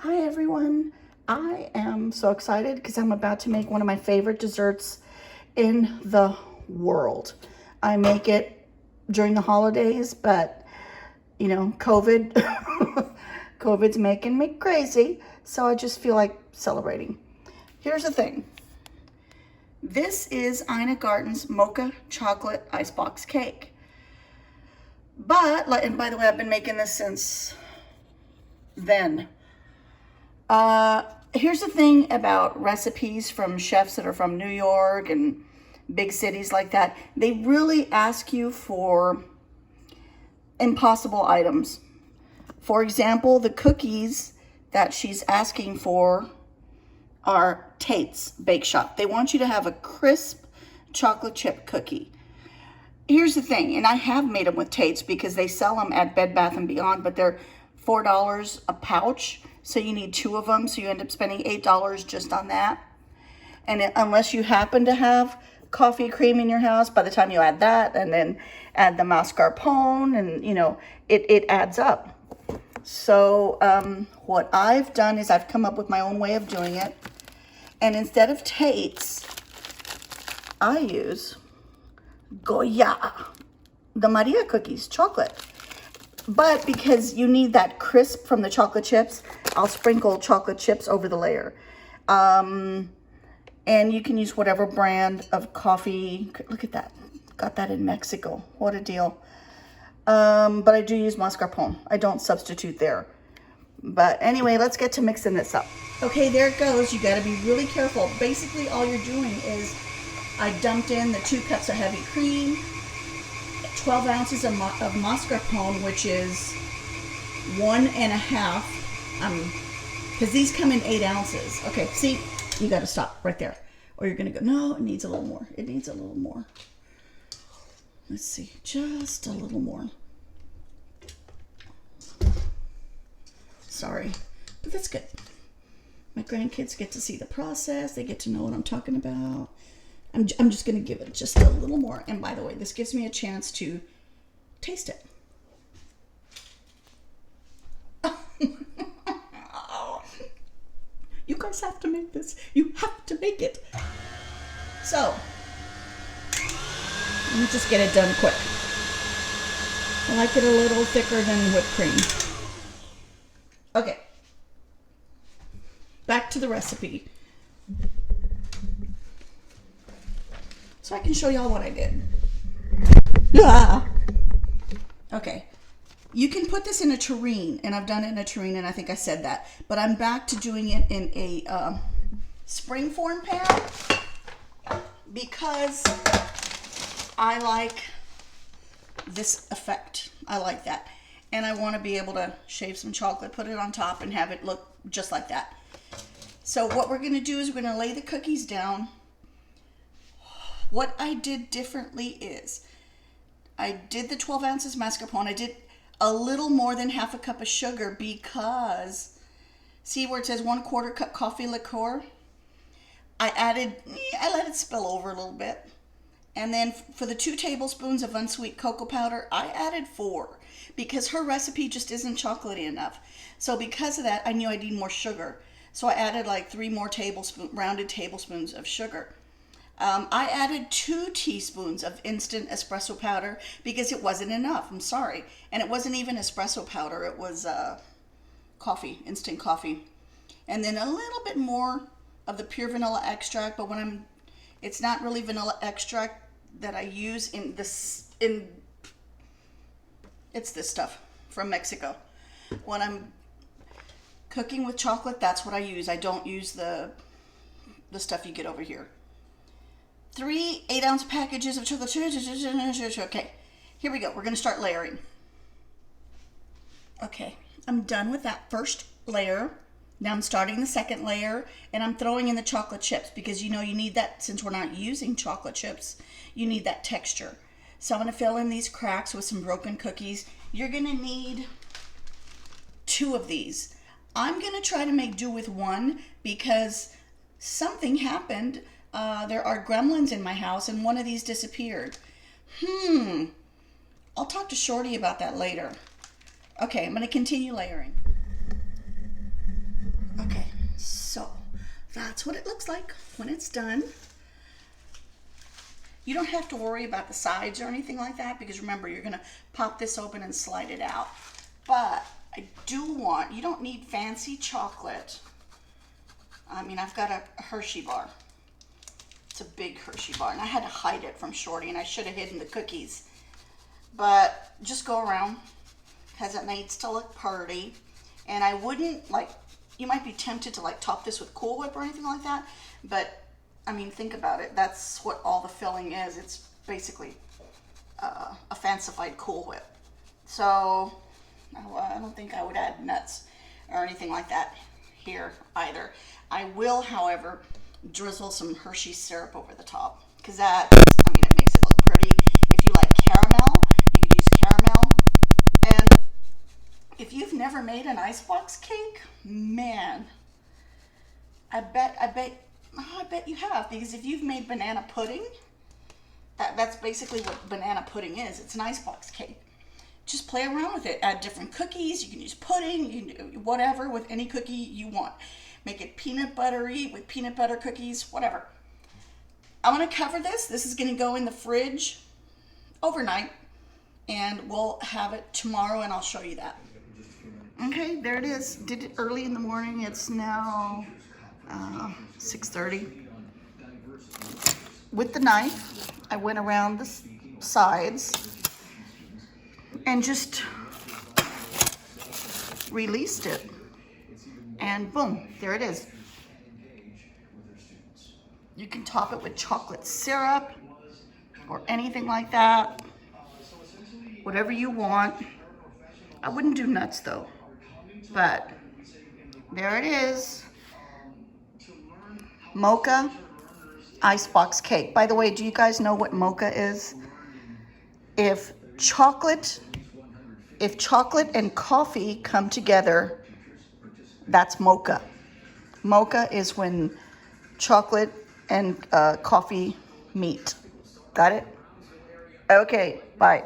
Hi everyone. I am so excited because I'm about to make one of my favorite desserts in the world. I make it during the holidays, but you know, COVID's making me crazy, so I just feel like celebrating. Here's the thing. This is Ina Garten's Mocha Chocolate Icebox Cake. And by the way, I've been making this since then. Here's the thing about recipes from chefs that are from New York and big cities like that. They really ask you for impossible items. For example, the cookies that she's asking for are Tate's Bake Shop. They want you to have a crisp chocolate chip cookie. Here's the thing, and I have made them with Tate's because they sell them at Bed Bath & Beyond, but they're $4 a pouch. So you need 2 of them, so you end up spending $8 just on that. And unless you happen to have coffee cream in your house, by the time you add that and then add the mascarpone, and you know, it adds up. So what I've done is I've come up with my own way of doing it. And instead of Tate's, I use Goya, the Maria cookies, chocolate. But because you need that crisp from the chocolate chips, I'll sprinkle chocolate chips over the layer. And you can use whatever brand of coffee. Look at that. Got that in Mexico. What a deal. But I do use mascarpone. I don't substitute there. But anyway, let's get to mixing this up. Okay, there it goes. You got to be really careful. Basically, all you're doing is I dumped in the 2 cups of heavy cream, 12 ounces of mascarpone, which is 1.5. Because these come in 8 ounces. Okay, see, you got to stop right there, or you're gonna go, no, it needs a little more. It needs a little more. Let's see, just a little more. Sorry, but that's good. My grandkids get to see the process. They get to know what I'm talking about. I'm just going to give it just a little more. And by the way, this gives me a chance to taste it. You guys have to make this. You have to make it. So, let me just get it done quick. I like it a little thicker than whipped cream. Okay. Back to the recipe. So I can show y'all what I did. Okay. You can put this in a tureen, and I've done it in a tureen, and I think I said that. But I'm back to doing it in a springform pan because I like this effect. I like that. And I want to be able to shave some chocolate, put it on top, and have it look just like that. So what we're going to do is we're going to lay the cookies down. What I did differently is I did the 12 ounces mascarpone. I did a little more than half a cup of sugar because, see where it says 1/4 cup coffee liqueur? I let it spill over a little bit. And then for the 2 tablespoons of unsweet cocoa powder, I added 4 because her recipe just isn't chocolatey enough. So because of that, I knew I need more sugar. So I added like 3 more rounded tablespoons of sugar. I added 2 teaspoons of instant espresso powder because it wasn't enough. I'm sorry. And it wasn't even espresso powder. It was coffee, instant coffee. And then a little bit more of the pure vanilla extract. But it's not really vanilla extract that I use it's this stuff from Mexico. When I'm cooking with chocolate, that's what I use. I don't use the stuff you get over here. 3 8-ounce packages of chocolate. Okay, here we go. We're going to start layering. Okay, I'm done with that first layer. Now I'm starting the second layer, and I'm throwing in the chocolate chips because you know you need that. Since we're not using chocolate chips, you need that texture. So I'm going to fill in these cracks with some broken cookies. You're going to need 2 of these. I'm going to try to make do with 1 because something happened. There are gremlins in my house, and one of these disappeared. I'll talk to Shorty about that later. Okay, I'm going to continue layering. that's what it looks like when it's done. You don't have to worry about the sides or anything like that, because remember, you're gonna pop this open and slide it out. But I do want, you don't need fancy chocolate. I mean, I've got a Hershey bar. It's a big Hershey bar, and I had to hide it from Shorty, and I should have hidden the cookies. But just go around, because it needs to look pretty. And I wouldn't, like, you might be tempted to like top this with Cool Whip or anything like that, but I mean, think about it. That's what all the filling is. It's basically a fancified Cool Whip. So I don't think I would add nuts or anything like that here either. I will, however, drizzle some Hershey syrup over the top, because that, I mean, it makes it look pretty. If you like caramel, you could use caramel. And if you've never made an icebox cake, man, I bet you have, because if you've made banana pudding, that's basically what banana pudding is. It's an icebox cake. Just play around with it. Add different cookies. You can use pudding, you can do whatever with any cookie you want. Make it peanut buttery with peanut butter cookies, whatever. I'm going to cover this. This is going to go in the fridge overnight, and we'll have it tomorrow, and I'll show you that. Okay, there it is. Did it early in the morning. It's now 6:30. With the knife, I went around the sides and just released it. And boom, there it is. You can top it with chocolate syrup or anything like that. Whatever you want. I wouldn't do nuts though. But there it is. Mocha icebox cake. By the way, do you guys know what mocha is? If chocolate and coffee come together, that's mocha. Mocha is when chocolate and coffee meet. Got it? Okay, bye.